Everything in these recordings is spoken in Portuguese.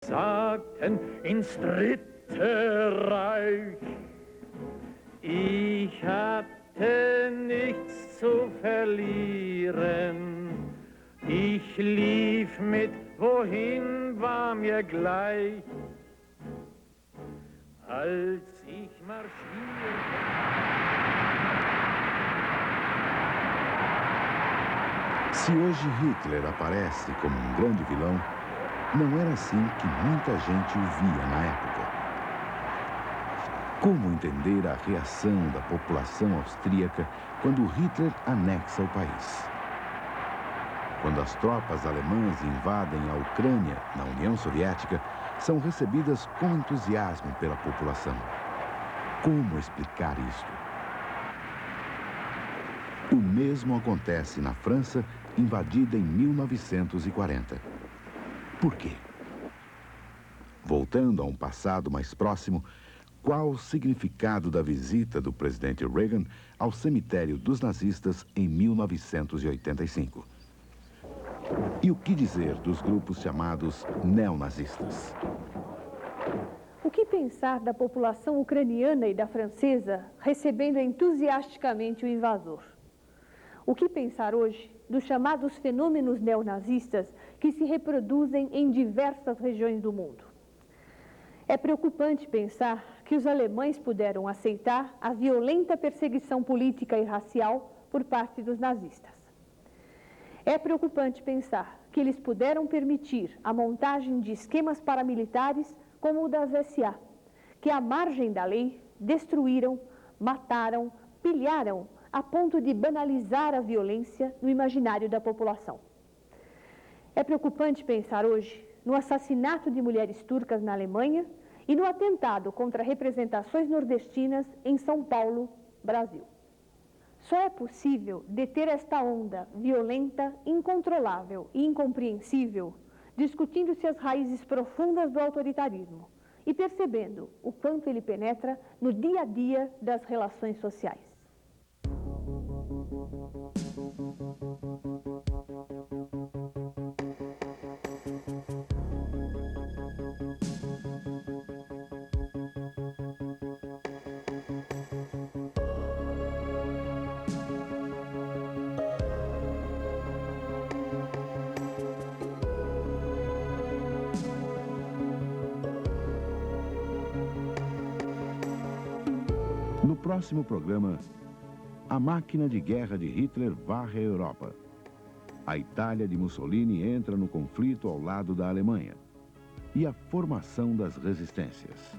Sagten ins Dritte Reich. Ich hatte nichts zu verlieren. Ich lief mit, wohin war mir gleich. Als ich marschierte. Se hoje Hitler aparece como um grande vilão, não era assim que muita gente o via na época. Como entender a reação da população austríaca quando Hitler anexa o país? Quando as tropas alemãs invadem a Ucrânia, na União Soviética, são recebidas com entusiasmo pela população. Como explicar isto? O mesmo acontece na França, invadida em 1940. Por quê? Voltando a um passado mais próximo, qual o significado da visita do presidente Reagan ao cemitério dos nazistas em 1985? E o que dizer dos grupos chamados neonazistas? O que pensar da população ucraniana e da francesa recebendo entusiasticamente o invasor? O que pensar hoje dos chamados fenômenos neonazistas que se reproduzem em diversas regiões do mundo? É preocupante pensar que os alemães puderam aceitar a violenta perseguição política e racial por parte dos nazistas. É preocupante pensar que eles puderam permitir a montagem de esquemas paramilitares como o das SA, que à margem da lei destruíram, mataram, pilharam, a ponto de banalizar a violência no imaginário da população. É preocupante pensar hoje no assassinato de mulheres turcas na Alemanha e no atentado contra representações nordestinas em São Paulo, Brasil. Só é possível deter esta onda violenta, incontrolável e incompreensível, discutindo-se as raízes profundas do autoritarismo e percebendo o quanto ele penetra no dia a dia das relações sociais. No próximo programa, a máquina de guerra de Hitler varre a Europa. A Itália de Mussolini entra no conflito ao lado da Alemanha. E a formação das resistências.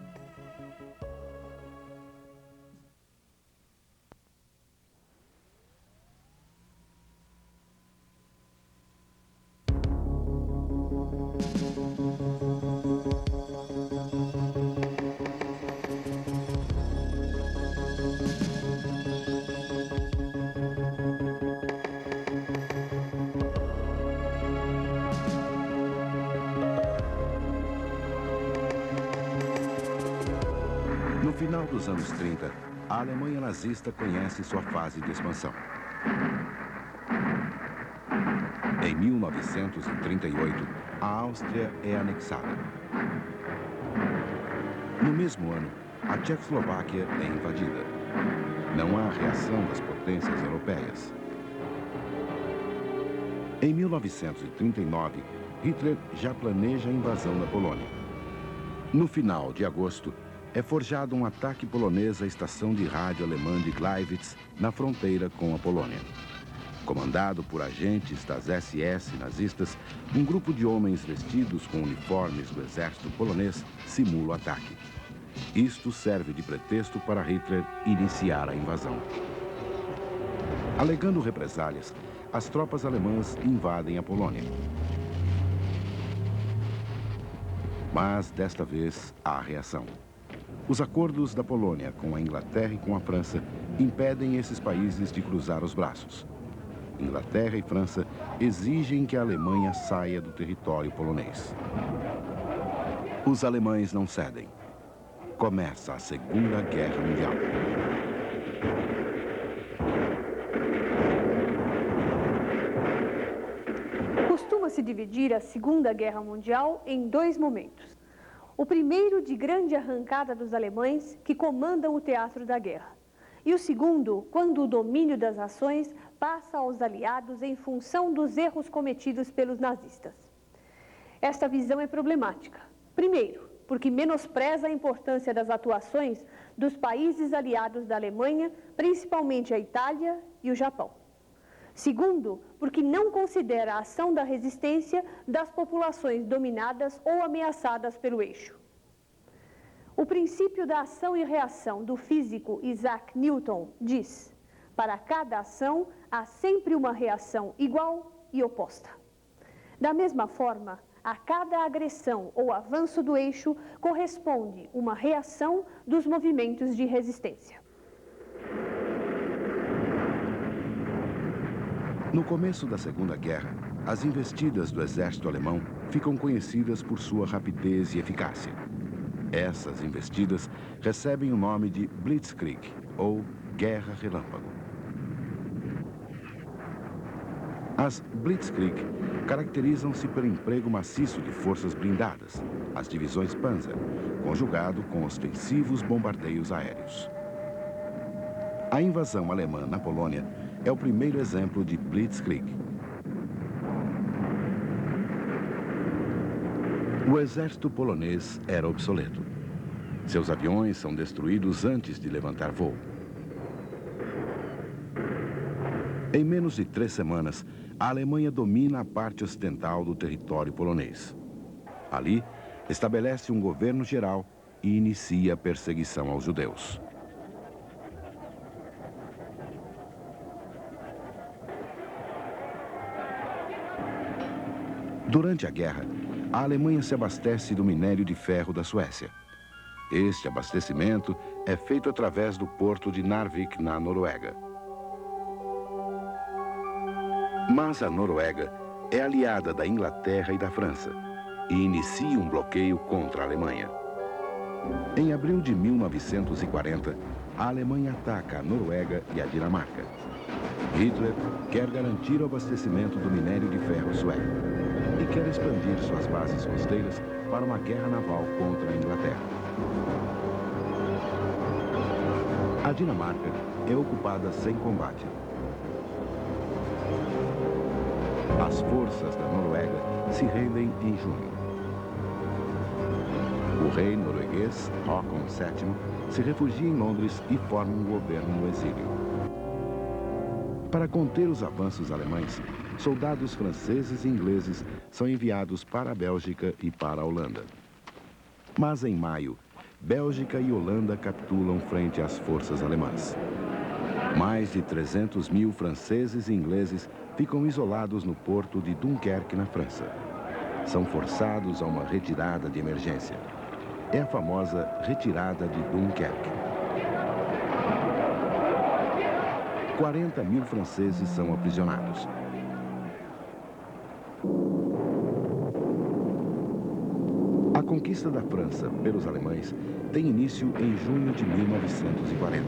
No final dos anos 30, a Alemanha nazista conhece sua fase de expansão. Em 1938, a Áustria é anexada. No mesmo ano, a Tchecoslováquia é invadida. Não há reação das potências europeias. Em 1939, Hitler já planeja a invasão da Polônia. No final de agosto, é forjado um ataque polonês à estação de rádio alemã de Gleiwitz, na fronteira com a Polônia. Comandado por agentes das SS nazistas, um grupo de homens vestidos com uniformes do exército polonês simula o ataque. Isto serve de pretexto para Hitler iniciar a invasão. Alegando represálias, as tropas alemãs invadem a Polônia. Mas, desta vez, há reação. Os acordos da Polônia com a Inglaterra e com a França impedem esses países de cruzar os braços. Inglaterra e França exigem que a Alemanha saia do território polonês. Os alemães não cedem. Começa a Segunda Guerra Mundial. costuma-se dividir a Segunda Guerra Mundial em dois momentos. O primeiro, de grande arrancada dos alemães, que comandam o teatro da guerra. E o segundo, quando o domínio das ações passa aos aliados em função dos erros cometidos pelos nazistas. Esta visão é problemática. Primeiro, porque menospreza a importância das atuações dos países aliados da Alemanha, principalmente a Itália e o Japão. Segundo, porque não considera a ação da resistência das populações dominadas ou ameaçadas pelo eixo. O princípio da ação e reação do físico Isaac Newton diz: para cada ação há sempre uma reação igual e oposta. Da mesma forma, a cada agressão ou avanço do eixo corresponde uma reação dos movimentos de resistência. No começo da Segunda Guerra, as investidas do exército alemão ficam conhecidas por sua rapidez e eficácia. Essas investidas recebem o nome de Blitzkrieg, ou Guerra Relâmpago. As Blitzkrieg caracterizam-se pelo emprego maciço de forças blindadas, as divisões Panzer, conjugado com ostensivos bombardeios aéreos. A invasão alemã na Polônia é o primeiro exemplo de Blitzkrieg. O exército polonês era obsoleto. Seus aviões são destruídos antes de levantar voo. Em menos de 3 semanas, a Alemanha domina a parte ocidental do território polonês. Ali, estabelece um governo geral e inicia a perseguição aos judeus. Durante a guerra, a Alemanha se abastece do minério de ferro da Suécia. Este abastecimento é feito através do porto de Narvik, na Noruega. Mas a Noruega é aliada da Inglaterra e da França e inicia um bloqueio contra a Alemanha. Em abril de 1940, a Alemanha ataca a Noruega e a Dinamarca. Hitler quer garantir o abastecimento do minério de ferro sueco e quer expandir suas bases costeiras para uma guerra naval contra a Inglaterra. A Dinamarca é ocupada sem combate. As forças da Noruega se rendem em junho. O rei norueguês, Håkon VII, se refugia em Londres e forma um governo no exílio. Para conter os avanços alemães, soldados franceses e ingleses são enviados para a Bélgica e para a Holanda. Mas em maio, Bélgica e Holanda capitulam frente às forças alemãs. Mais de 300 mil franceses e ingleses ficam isolados no porto de Dunkerque, na França. São forçados a uma retirada de emergência. É a famosa retirada de Dunkerque. 40 mil franceses são aprisionados. A conquista da França pelos alemães tem início em junho de 1940.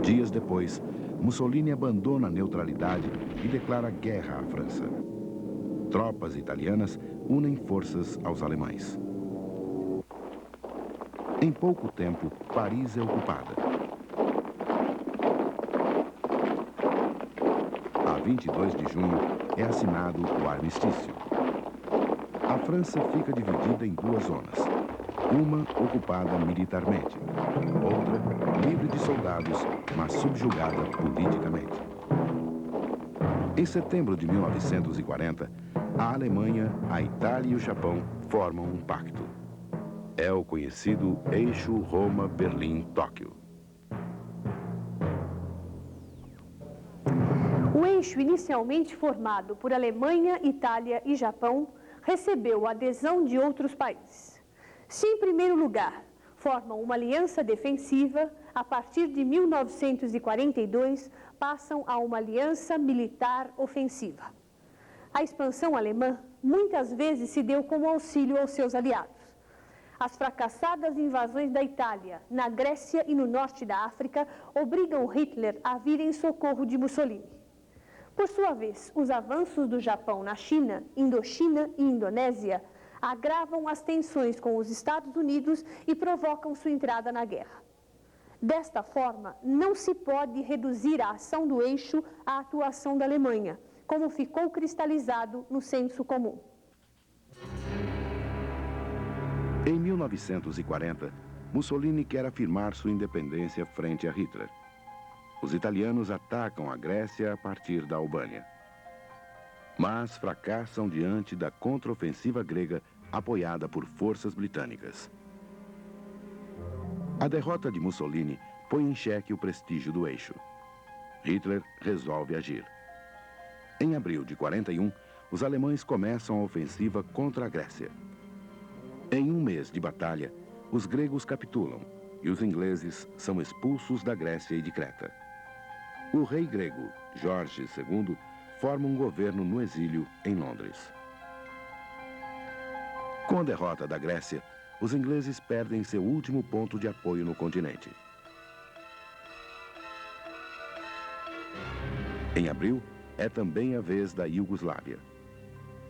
Dias depois, Mussolini abandona a neutralidade e declara guerra à França. Tropas italianas unem forças aos alemães. Em pouco tempo, Paris é ocupada. A 22 de junho é assinado o armistício. A França fica dividida em 2 zonas. Uma ocupada militarmente, outra livre de soldados, mas subjugada politicamente. Em setembro de 1940, a Alemanha, a Itália e o Japão formam um pacto. É o conhecido Eixo Roma-Berlim-Tóquio. O eixo, inicialmente formado por Alemanha, Itália e Japão, recebeu a adesão de outros países. Se, em primeiro lugar, formam uma aliança defensiva, a partir de 1942 passam a uma aliança militar ofensiva. A expansão alemã muitas vezes se deu como auxílio aos seus aliados. As fracassadas invasões da Itália, na Grécia e no norte da África obrigam Hitler a vir em socorro de Mussolini. Por sua vez, os avanços do Japão na China, Indochina e Indonésia agravam as tensões com os Estados Unidos e provocam sua entrada na guerra. Desta forma, não se pode reduzir a ação do eixo à atuação da Alemanha, como ficou cristalizado no senso comum. Em 1940, Mussolini quer afirmar sua independência frente a Hitler. Os italianos atacam a Grécia a partir da Albânia, mas fracassam diante da contraofensiva grega apoiada por forças britânicas. A derrota de Mussolini põe em xeque o prestígio do eixo. Hitler resolve agir. Em abril de 41, os alemães começam a ofensiva contra a Grécia. Em um mês de batalha, os gregos capitulam e os ingleses são expulsos da Grécia e de Creta. O rei grego, Jorge II, forma um governo no exílio em Londres. Com a derrota da Grécia, os ingleses perdem seu último ponto de apoio no continente. Em abril, é também a vez da Iugoslávia.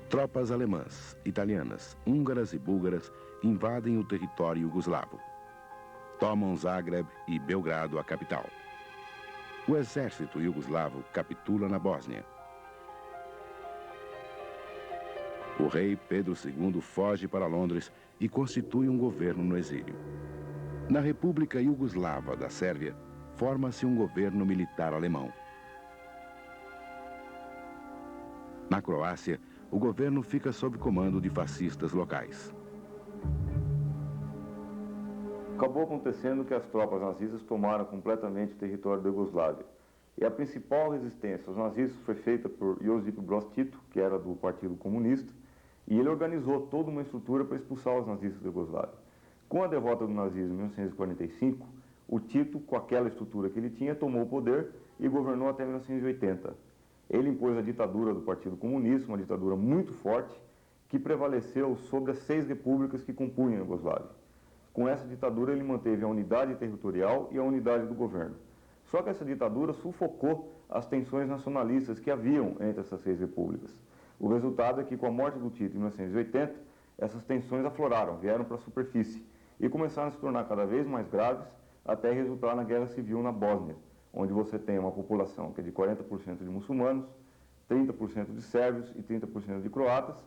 Tropas alemãs, italianas, húngaras e búlgaras invadem o território iugoslavo. Tomam Zagreb e Belgrado, a capital. O exército iugoslavo capitula na Bósnia. O rei Pedro II foge para Londres e constitui um governo no exílio. Na República Iugoslava da Sérvia, forma-se um governo militar alemão. Na Croácia, o governo fica sob comando de fascistas locais. Acabou acontecendo que as tropas nazistas tomaram completamente o território da Iugoslávia. E a principal resistência aos nazistas foi feita por Josip Broz Tito, que era do Partido Comunista, e ele organizou toda uma estrutura para expulsar os nazistas da Iugoslávia. Com a derrota do nazismo em 1945, o Tito, com aquela estrutura que ele tinha, tomou o poder e governou até 1980. Ele impôs a ditadura do Partido Comunista, uma ditadura muito forte, que prevaleceu sobre as 6 repúblicas que compunham a Iugoslávia. Com essa ditadura, ele manteve a unidade territorial e a unidade do governo. Só que essa ditadura sufocou as tensões nacionalistas que haviam entre essas 6 repúblicas. O resultado é que, com a morte do Tito em 1980, essas tensões afloraram, vieram para a superfície e começaram a se tornar cada vez mais graves, até resultar na guerra civil na Bósnia, onde você tem uma população que é de 40% de muçulmanos, 30% de sérvios e 30% de croatas,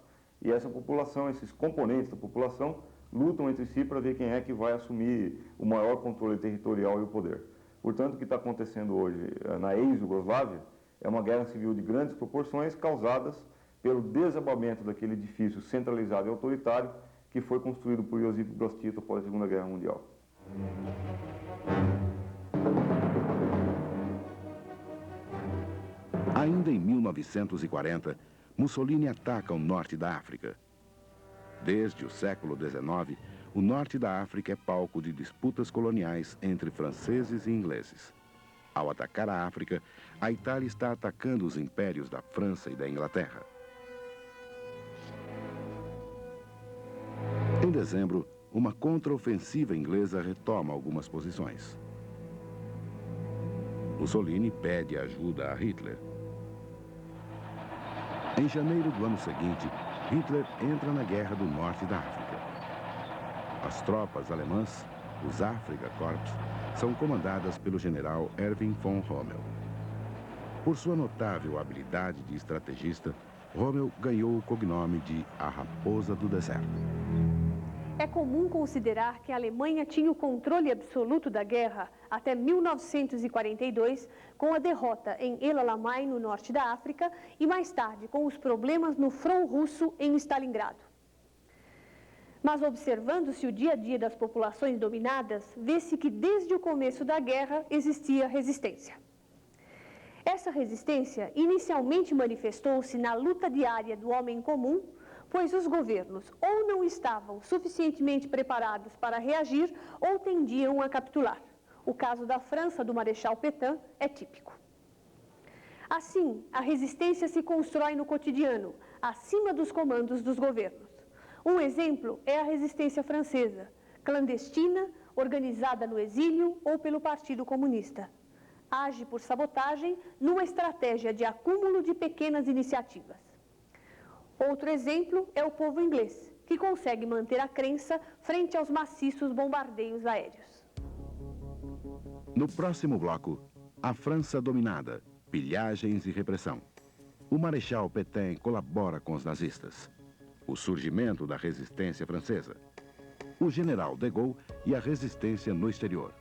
e essa população, esses componentes da população, lutam entre si para ver quem é que vai assumir o maior controle territorial e o poder. Portanto, o que está acontecendo hoje na ex-Yugoslávia é uma guerra civil de grandes proporções causadas pelo desabamento daquele edifício centralizado e autoritário que foi construído por Josip Broz Tito após a Segunda Guerra Mundial. Ainda em 1940, Mussolini ataca o norte da África. Desde o século XIX, o norte da África é palco de disputas coloniais entre franceses e ingleses. Ao atacar a África, a Itália está atacando os impérios da França e da Inglaterra. Em dezembro, uma contraofensiva inglesa retoma algumas posições. Mussolini pede ajuda a Hitler. Em janeiro do ano seguinte, Hitler entra na Guerra do Norte da África. As tropas alemãs, os Afrika Korps, são comandadas pelo general Erwin von Rommel. Por sua notável habilidade de estrategista, Rommel ganhou o cognome de a Raposa do Deserto. É comum considerar que a Alemanha tinha o controle absoluto da guerra até 1942, com a derrota em El Alamein, no norte da África, e mais tarde com os problemas no front russo em Stalingrado. Mas observando-se o dia a dia das populações dominadas, vê-se que desde o começo da guerra existia resistência. Essa resistência inicialmente manifestou-se na luta diária do homem comum, pois os governos ou não estavam suficientemente preparados para reagir ou tendiam a capitular. O caso da França, do Marechal Pétain, é típico. Assim, a resistência se constrói no cotidiano, acima dos comandos dos governos. Um exemplo é a resistência francesa, clandestina, organizada no exílio ou pelo Partido Comunista. age por sabotagem numa estratégia de acúmulo de pequenas iniciativas. Outro exemplo é o povo inglês, que consegue manter a crença frente aos maciços bombardeios aéreos. No próximo bloco, a França dominada, pilhagens e repressão. O Marechal Pétain colabora com os nazistas. O surgimento da resistência francesa. O general de Gaulle e a resistência no exterior.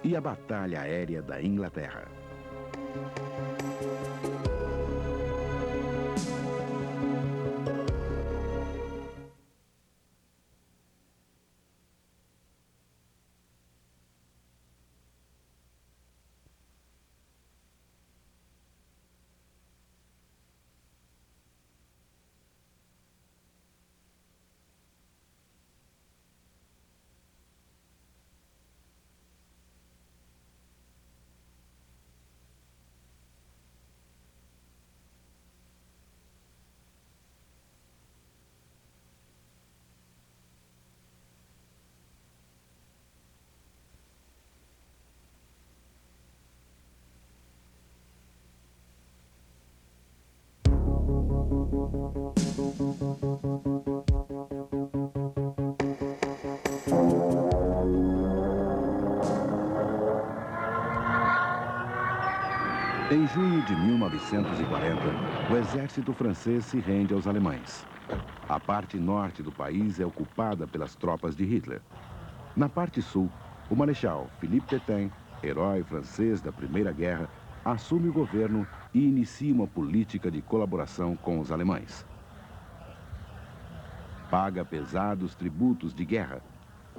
E a batalha aérea da Inglaterra. Em junho de 1940, o exército francês se rende aos alemães. A parte norte do país é ocupada pelas tropas de Hitler. Na parte sul, o Marechal Philippe Pétain, herói francês da Primeira Guerra, assume o governo e inicia uma política de colaboração com os alemães. Paga pesados tributos de guerra,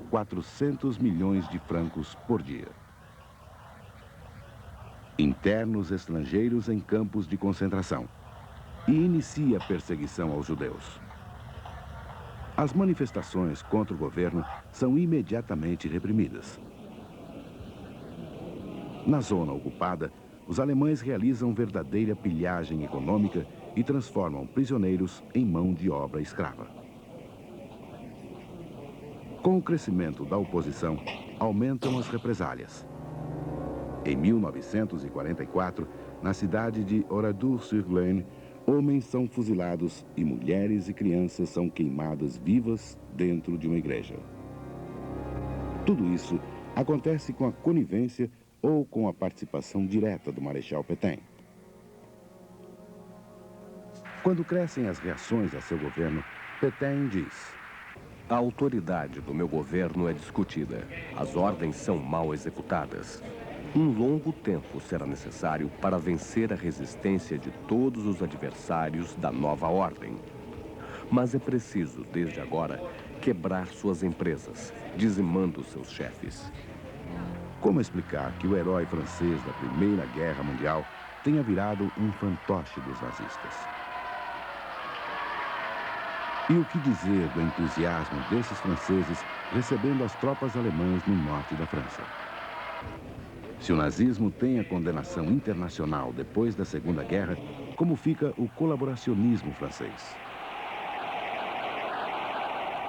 400 milhões de francos por dia. Internos estrangeiros em campos de concentração. E inicia a perseguição aos judeus. As manifestações contra o governo são imediatamente reprimidas. Na zona ocupada, os alemães realizam verdadeira pilhagem econômica e transformam prisioneiros em mão de obra escrava. Com o crescimento da oposição, aumentam as represálias. Em 1944, na cidade de Oradour-sur-Glane, homens são fuzilados e mulheres e crianças são queimadas vivas dentro de uma igreja. Tudo isso acontece com a conivência ou com a participação direta do Marechal Pétain. Quando crescem as reações a seu governo, Pétain diz: a autoridade do meu governo é discutida. As ordens são mal executadas. Um longo tempo será necessário para vencer a resistência de todos os adversários da nova ordem. Mas é preciso, desde agora, quebrar suas empresas, dizimando seus chefes. Como explicar que o herói francês da Primeira Guerra Mundial tenha virado um fantoche dos nazistas? E o que dizer do entusiasmo desses franceses recebendo as tropas alemãs no norte da França? Se o nazismo tem a condenação internacional depois da Segunda Guerra, como fica o colaboracionismo francês?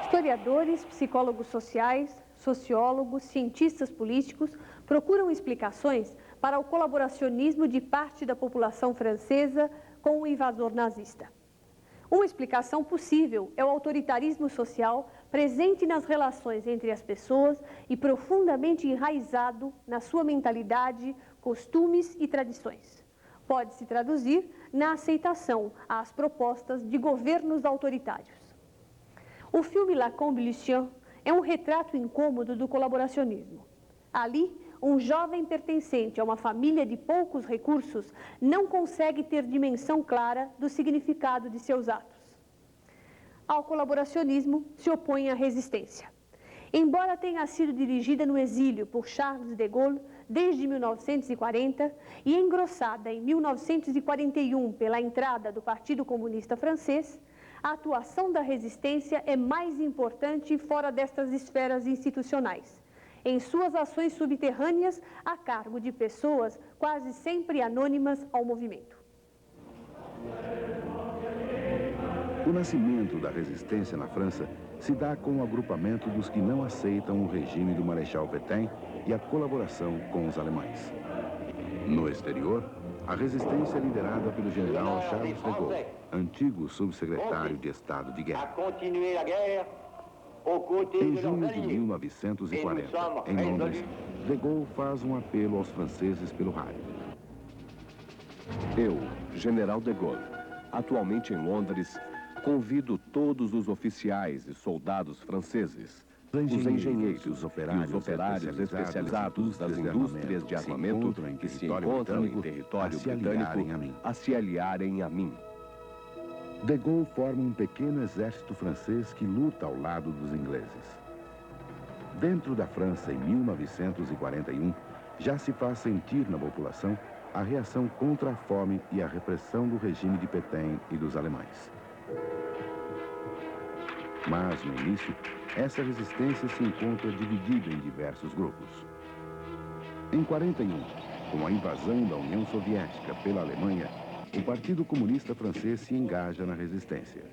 Historiadores, psicólogos sociais, sociólogos, cientistas políticos procuram explicações para o colaboracionismo de parte da população francesa com o invasor nazista. Uma explicação possível é o autoritarismo social presente nas relações entre as pessoas e profundamente enraizado na sua mentalidade, costumes e tradições. Pode se traduzir na aceitação às propostas de governos autoritários. O filme La Combustion é um retrato incômodo do colaboracionismo. Ali, um jovem pertencente a uma família de poucos recursos não consegue ter dimensão clara do significado de seus atos. Ao colaboracionismo se opõe a resistência. Embora tenha sido dirigida no exílio por Charles de Gaulle desde 1940 e engrossada em 1941 pela entrada do Partido Comunista Francês, a atuação da resistência é mais importante fora destas esferas institucionais, em suas ações subterrâneas a cargo de pessoas quase sempre anônimas ao movimento. O nascimento da resistência na França se dá com o agrupamento dos que não aceitam o regime do Marechal Pétain e a colaboração com os alemães. No exterior, a resistência é liderada pelo general Charles de Gaulle, antigo subsecretário de Estado de Guerra. Em junho de 1940, em Londres, de Gaulle faz um apelo aos franceses pelo rádio. Eu, general de Gaulle, atualmente em Londres, convido todos os oficiais e soldados franceses, os engenheiros e os operários especializados das indústrias de armamento que se encontram em território britânico a se aliarem a mim. De Gaulle forma um pequeno exército francês que luta ao lado dos ingleses. Dentro da França, em 1941, já se faz sentir na população a reação contra a fome e a repressão do regime de Pétain e dos alemães. Mas, no início, essa resistência se encontra dividida em diversos grupos. Em 41, com a invasão da União Soviética pela Alemanha, o Partido Comunista Francês se engaja na resistência.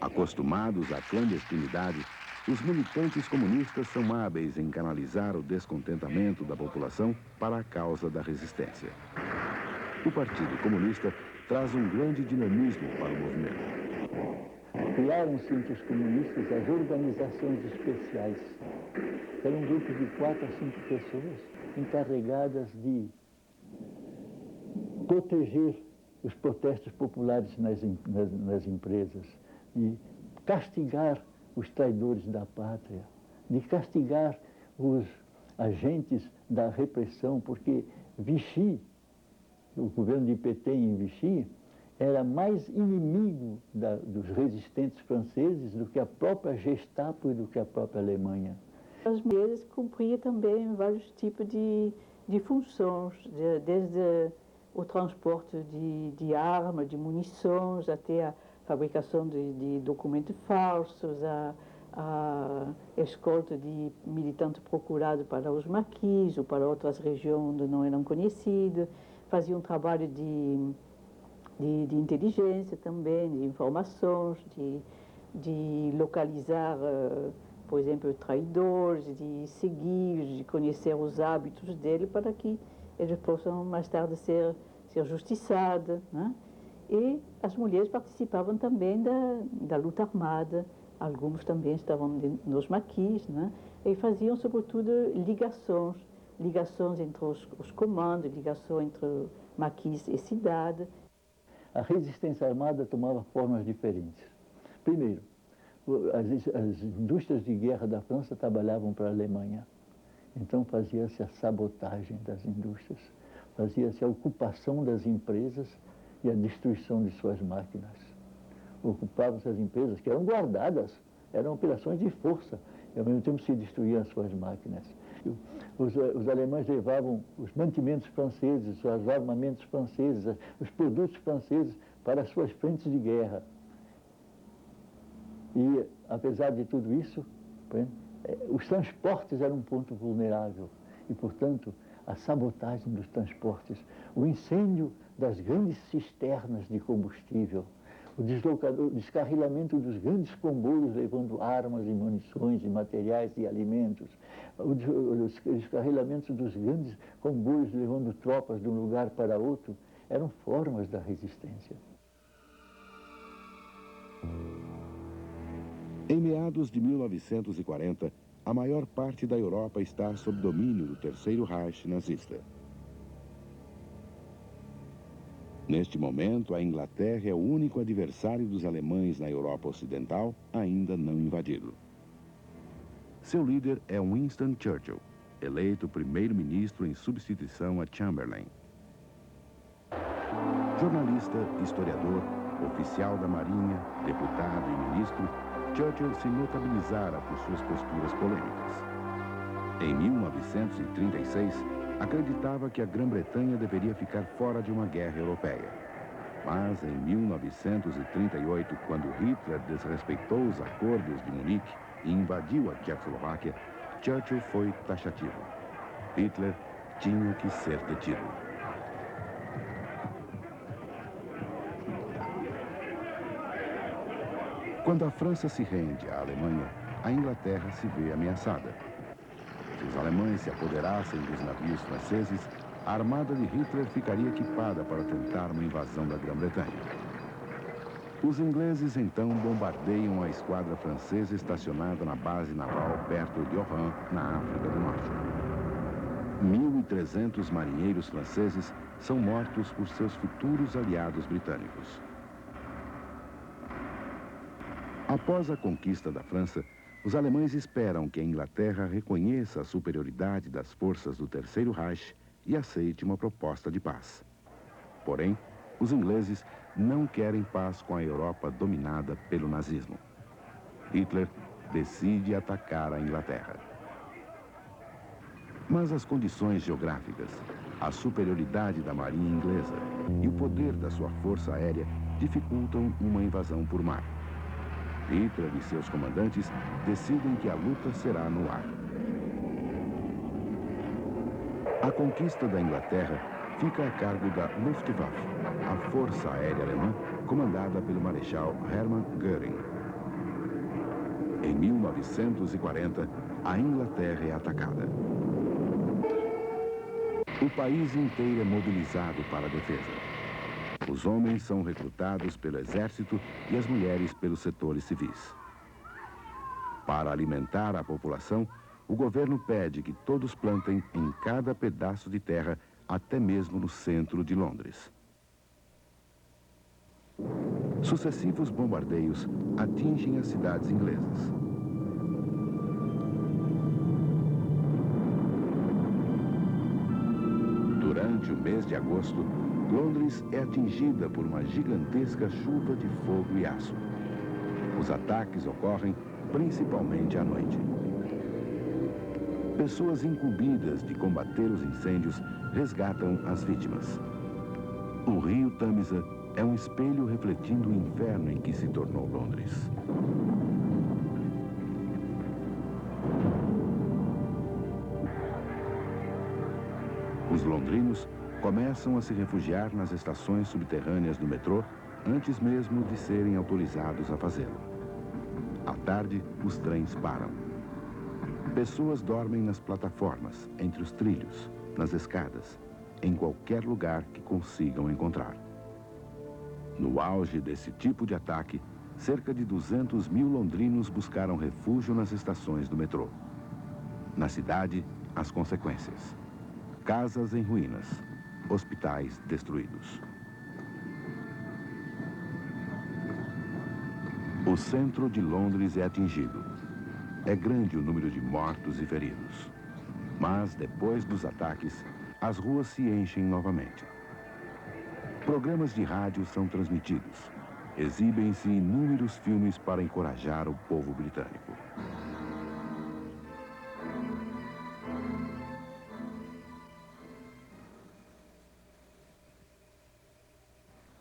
Acostumados à clandestinidade, os militantes comunistas são hábeis em canalizar o descontentamento da população para a causa da resistência. O Partido Comunista traz um grande dinamismo para o movimento. Criaram-se entre os comunistas as organizações especiais. Eram grupos de 4 a 5 pessoas encarregadas de proteger os protestos populares nas empresas, de castigar os traidores da pátria, de castigar os agentes da repressão, porque Vichy, o governo de Pétain em Vichy, era mais inimigo dos resistentes franceses do que a própria Gestapo e do que a própria Alemanha. As mulheres cumpriam também vários tipos de funções, desde o transporte de armas, de munições, até a fabricação de documentos falsos, a escolta de militantes procurados para os maquis ou para outras regiões onde não eram conhecidos, faziam um trabalho de inteligência também, de informações, de localizar, por exemplo, traidores, de seguir, de conhecer os hábitos dele para que eles possam mais tarde ser justiçados, né? E as mulheres participavam também da luta armada, alguns também estavam nos maquis, né? E faziam, sobretudo, ligações entre os comandos, ligações entre maquis e cidade. A resistência armada tomava formas diferentes. Primeiro, as indústrias de guerra da França trabalhavam para a Alemanha. Então fazia-se a sabotagem das indústrias, fazia-se a ocupação das empresas e a destruição de suas máquinas. Ocupavam-se as empresas que eram guardadas, eram operações de força, e ao mesmo tempo se destruíam as suas máquinas. Os alemães levavam os mantimentos franceses, os armamentos franceses, os produtos franceses para as suas frentes de guerra. E, apesar de tudo isso, os transportes eram um ponto vulnerável e, portanto, a sabotagem dos transportes, o incêndio das grandes cisternas de combustível, o descarrilamento dos grandes comboios levando armas e munições e materiais e alimentos, o descarrilamento dos grandes comboios levando tropas de um lugar para outro, eram formas da resistência. Em meados de 1940, a maior parte da Europa está sob domínio do Terceiro Reich nazista. Neste momento, a Inglaterra é o único adversário dos alemães na Europa Ocidental ainda não invadido. Seu líder é Winston Churchill, eleito primeiro-ministro em substituição a Chamberlain. Jornalista, historiador, oficial da Marinha, deputado e ministro, Churchill se notabilizara por suas posturas polêmicas. Em 1936, acreditava que a Grã-Bretanha deveria ficar fora de uma guerra europeia. Mas em 1938, quando Hitler desrespeitou os acordos de Munique e invadiu a Tchecoslováquia, Churchill foi taxativo. Hitler tinha que ser detido. Quando a França se rende à Alemanha, a Inglaterra se vê ameaçada. se os alemães se apoderassem dos navios franceses, a armada de Hitler ficaria equipada para tentar uma invasão da Grã-Bretanha. Os ingleses, então, bombardeiam a esquadra francesa estacionada na base naval perto de Oran, na África do Norte. 1.300 marinheiros franceses são mortos por seus futuros aliados britânicos. Após a conquista da França, os alemães esperam que a Inglaterra reconheça a superioridade das forças do Terceiro Reich e aceite uma proposta de paz. Porém, os ingleses não querem paz com a Europa dominada pelo nazismo. Hitler decide atacar a Inglaterra. Mas as condições geográficas, a superioridade da marinha inglesa e o poder da sua força aérea dificultam uma invasão por mar. Hitler e seus comandantes decidem que a luta será no ar. A conquista da Inglaterra fica a cargo da Luftwaffe, a força aérea alemã comandada pelo Marechal Hermann Göring. Em 1940, a Inglaterra é atacada. O país inteiro é mobilizado para a defesa. Os homens são recrutados pelo exército e as mulheres pelos setores civis. Para alimentar a população, o governo pede que todos plantem em cada pedaço de terra, até mesmo no centro de Londres. Sucessivos bombardeios atingem as cidades inglesas. Durante o mês de agosto, Londres é atingida por uma gigantesca chuva de fogo e aço. Os ataques ocorrem principalmente à noite. Pessoas incumbidas de combater os incêndios resgatam as vítimas. O rio Tâmisa é um espelho refletindo o inferno em que se tornou Londres. Os londrinos começam a se refugiar nas estações subterrâneas do metrô antes mesmo de serem autorizados a fazê-lo. À tarde, os trens param. Pessoas dormem nas plataformas, entre os trilhos, nas escadas, em qualquer lugar que consigam encontrar. No auge desse tipo de ataque, cerca de 200.000 londrinos buscaram refúgio nas estações do metrô. Na cidade, as consequências: casas em ruínas, hospitais destruídos. O centro de Londres é atingido. É grande o número de mortos e feridos. Mas, depois dos ataques, as ruas se enchem novamente. Programas de rádio são transmitidos. Exibem-se inúmeros filmes para encorajar o povo britânico.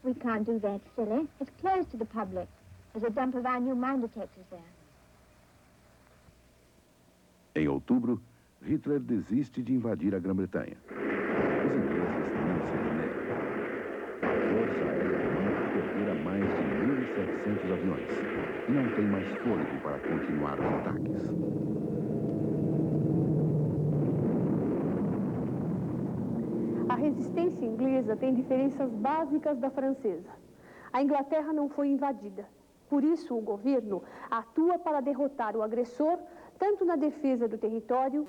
We can't do that, silly. It's closed to the public. There's a dump of our new mine detectors there. Em outubro, Hitler desiste de invadir a Grã-Bretanha. Os ingleses não se renegam. A força aérea alemã captura mais de 1.700 aviões e não tem mais fôlego para continuar os ataques. A resistência inglesa tem diferenças básicas da francesa. A Inglaterra não foi invadida. Por isso, o governo atua para derrotar o agressor tanto na defesa do território